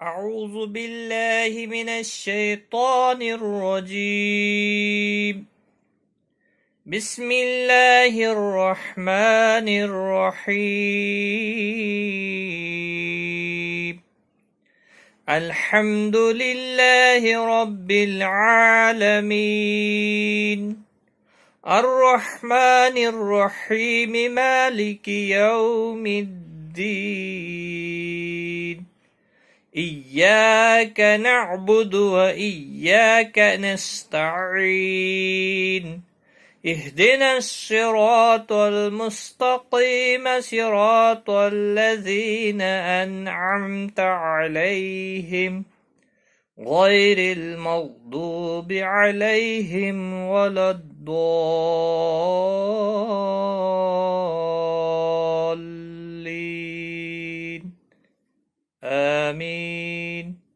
أعوذ بالله من الشيطان الرجيم. بسم الله الرحمن الرحيم. الحمد لله رب العالمين، الرحمن الرحيم، مالك يوم الدين. إياك نعبد وإياك نستعين. اهدنا الصراط المستقيم، صراط الذين أنعمت عليهم غير المغضوب عليهم ولا الضالين. آمين.